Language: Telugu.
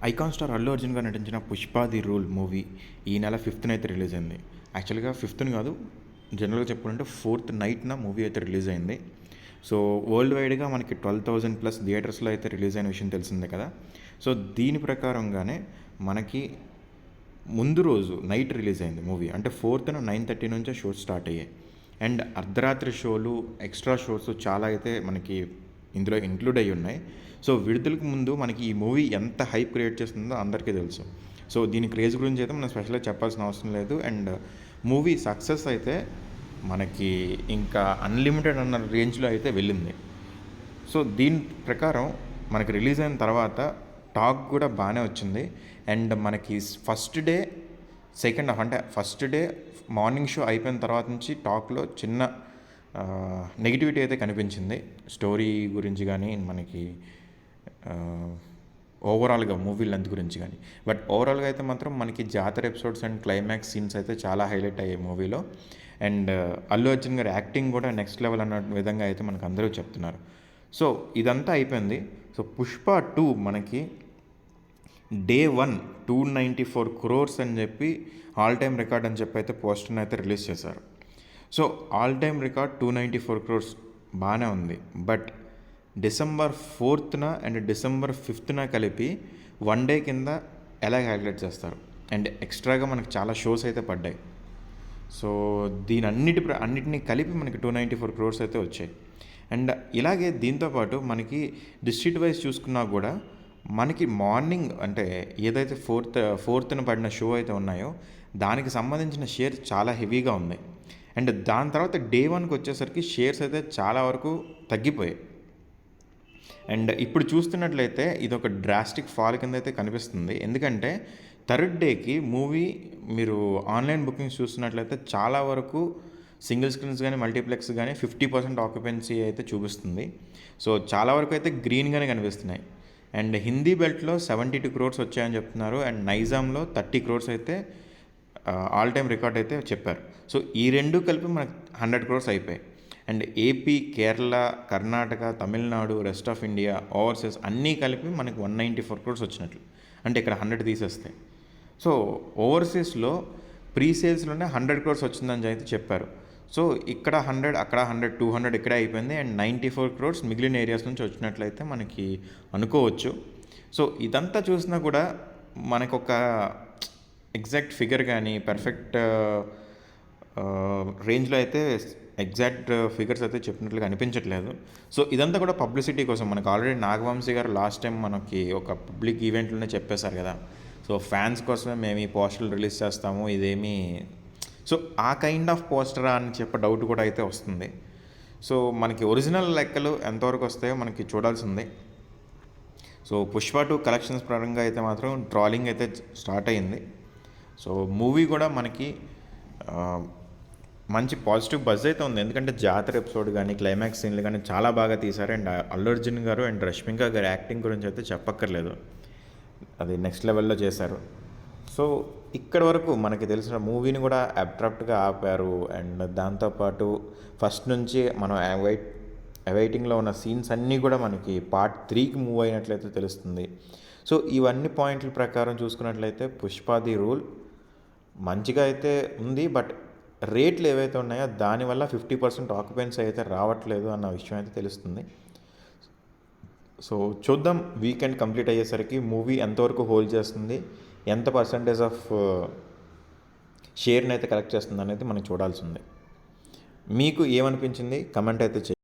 ఐకాన్ స్టార్ అల్లు అర్జున్ గారు నటించిన 'పుష్ప ది రూల్' మూవీ ఈ నెల 5th అయితే రిలీజ్ అయింది. యాక్చువల్‌గా 5th కాదు, జనరల్‌గా చెప్పుకుంటే 4th నైట్‌న మూవీ అయితే రిలీజ్ అయింది. సో వరల్డ్ వైడ్‌గా మనకి 12,000+ థియేటర్స్‌లో అయితే రిలీజ్ అయిన విషయం తెలిసిందే కదా. సో దీని ప్రకారంగానే మనకి ముందు రోజు నైట్ రిలీజ్ అయింది మూవీ. అంటే 4th 9:30 నుంచే షోస్ స్టార్ట్ అయ్యాయి. అండ్ అర్ధరాత్రి షోలు, ఎక్స్ట్రా షోస్ చాలా అయితే మనకి ఇందులో ఇంక్లూడ్ అయ్యి ఉన్నాయి. సో విడుదలకు ముందు మనకి ఈ మూవీ ఎంత హైప్ క్రియేట్ చేస్తుందో అందరికీ తెలుసు. సో దీని క్రేజ్ గురించి అయితే మనం స్పెషల్గా చెప్పాల్సిన అవసరం లేదు. అండ్ మూవీ సక్సెస్ అయితే మనకి ఇంకా అన్లిమిటెడ్ అన్న రేంజ్లో అయితే వెళ్ళింది. సో దీని ప్రకారం మనకి రిలీజ్ అయిన తర్వాత టాక్ కూడా బాగానే వచ్చింది. అండ్ మనకి ఫస్ట్ డే, సెకండ్ హాఫ్ అంటే ఫస్ట్ డే మార్నింగ్ షో అయిపోయిన తర్వాత నుంచి టాక్లో చిన్న నెగిటివిటీ అయితే కనిపించింది, స్టోరీ గురించి కానీ మనకి ఓవరాల్గా మూవీ లెంత్ గురించి కానీ. బట్ ఓవరాల్గా అయితే మాత్రం మనకి జాతర ఎపిసోడ్స్ అండ్ క్లైమాక్స్ సీన్స్ అయితే చాలా హైలైట్ అయ్యాయి మూవీలో. అండ్ అల్లు అర్జున్ గారి యాక్టింగ్ కూడా నెక్స్ట్ లెవెల్ అన్న విధంగా అయితే మనకు అందరూ చెప్తున్నారు. సో ఇదంతా అయిపోయింది. సో పుష్ప 2 మనకి డే 1 294 crores అని చెప్పి ఆల్ టైమ్ రికార్డ్ అని చెప్పి అయితే పోస్టర్ని అయితే రిలీజ్ చేశారు. So all time record 294 crores బాగానే ఉంది. But December 4th and December 5th కలిపి 1 డే కింద ఎలా క్యాలిక్యులేట్ చేస్తారు? అండ్ ఎక్స్ట్రాగా మనకు చాలా షోస్ అయితే పడ్డాయి. సో అన్నిటినీ కలిపి మనకి 294 crores అయితే వచ్చాయి. అండ్ ఇలాగే దీంతోపాటు మనకి డిస్ట్రిక్ట్ వైజ్ చూసుకున్నా కూడా మనకి మార్నింగ్ అంటే ఏదైతే ఫోర్త్న పడిన షో అయితే ఉన్నాయో దానికి సంబంధించిన షేర్ చాలా హెవీగా ఉంది. అండ్ దాని తర్వాత డే 1కి వచ్చేసరికి షేర్స్ అయితే చాలా వరకు తగ్గిపోయాయి. అండ్ ఇప్పుడు చూస్తున్నట్లయితే ఇది ఒక డ్రాస్టిక్ ఫాల్ కింద అయితే కనిపిస్తుంది. ఎందుకంటే థర్డ్ డేకి మూవీ మీరు ఆన్లైన్ బుకింగ్స్ చూస్తున్నట్లయితే చాలా వరకు సింగిల్ స్క్రీన్స్ కానీ మల్టీప్లెక్స్ కానీ 50% ఆక్యుపెన్సీ అయితే చూపిస్తుంది. సో చాలా వరకు అయితే గ్రీన్గానే కనిపిస్తున్నాయి. అండ్ హిందీ బెల్ట్లో 72 crores వచ్చాయని చెప్తున్నారు. అండ్ నైజాంలో 30 crores అయితే ఆల్ టైమ్ రికార్డ్ అయితే చెప్పారు. సో ఈ రెండు కలిపి మనకు 100 crores అయిపోయాయి. And AP, Kerala, Karnataka, Tamil Nadu, rest of India, overseas అన్నీ కలిపి మనకి 194 crores వచ్చినట్లు. అంటే ఇక్కడ 100 తీసేస్తే. సో ఓవర్సీస్లో ప్రీ సేల్స్లోనే 100 crores వచ్చిందని అయితే చెప్పారు. సో ఇక్కడ 100, అక్కడ 100, 200 ఇక్కడే అయిపోయింది. అండ్ 94 crores మిగిలిన ఏరియాస్ నుంచి వచ్చినట్లయితే మనకి అనుకోవచ్చు. సో ఇదంతా చూసినా కూడా మనకు ఒక ఎగ్జాక్ట్ ఫిగర్ కానీ పర్ఫెక్ట్ రేంజ్లో అయితే ఎగ్జాక్ట్ ఫిగర్స్ అయితే చెప్పినట్లుగా అనిపించట్లేదు. సో ఇదంతా కూడా పబ్లిసిటీ కోసం. మనకు ఆల్రెడీ నాగవంశీ గారు లాస్ట్ టైం మనకి ఒక పబ్లిక్ ఈవెంట్లోనే చెప్పేశారు కదా. సో ఫ్యాన్స్ కోసమే మేము ఈ పోస్టర్లు రిలీజ్ చేస్తాము, ఇదేమీ సో ఆ కైండ్ ఆఫ్ పోస్టరా అని చెప్పే డౌట్ కూడా అయితే వస్తుంది. సో మనకి ఒరిజినల్ లెక్కలు ఎంతవరకు వస్తాయో మనకి చూడాల్సిందే. సో పుష్ప 2 కలెక్షన్స్ పరంగా అయితే మాత్రం ట్రాలింగ్ అయితే స్టార్ట్ అయింది. సో మూవీ కూడా మనకి మంచి పాజిటివ్ బజ్ అయితే ఉంది. ఎందుకంటే జాతర ఎపిసోడ్ కానీ క్లైమాక్స్ సీన్లు కానీ చాలా బాగా తీశారు. అండ్ అల్లు అర్జున్ గారు అండ్ రష్మిక గారి యాక్టింగ్ గురించి అయితే చెప్పక్కర్లేదు, అది నెక్స్ట్ లెవెల్లో చేశారు. సో ఇక్కడ వరకు మనకి తెలిసిన మూవీని కూడా అబ్ట్రాప్ట్గా ఆపారు. అండ్ దాంతోపాటు ఫస్ట్ నుంచి మనం అవైటింగ్లో ఉన్న సీన్స్ అన్నీ కూడా మనకి పార్ట్ 3కి మూవ్ అయినట్లయితే తెలుస్తుంది. సో ఇవన్నీ పాయింట్ల ప్రకారం చూసుకున్నట్లయితే పుష్ప ది రూల్ మంచిగా అయితే ఉంది. బట్ రేట్లు ఏవైతే ఉన్నాయో దానివల్ల 50% ఆక్యుపెన్సీ అయితే రావట్లేదు అన్న విషయం అయితే తెలుస్తుంది. సో చూద్దాం వీకెండ్ కంప్లీట్ అయ్యేసరికి మూవీ ఎంతవరకు హోల్డ్ చేస్తుంది, ఎంత పర్సంటేజ్ ఆఫ్ షేర్ని అయితే కలెక్ట్ చేస్తుంది అనేది మనం చూడాల్సి ఉంది. మీకు ఏమనిపించింది కమెంట్ అయితే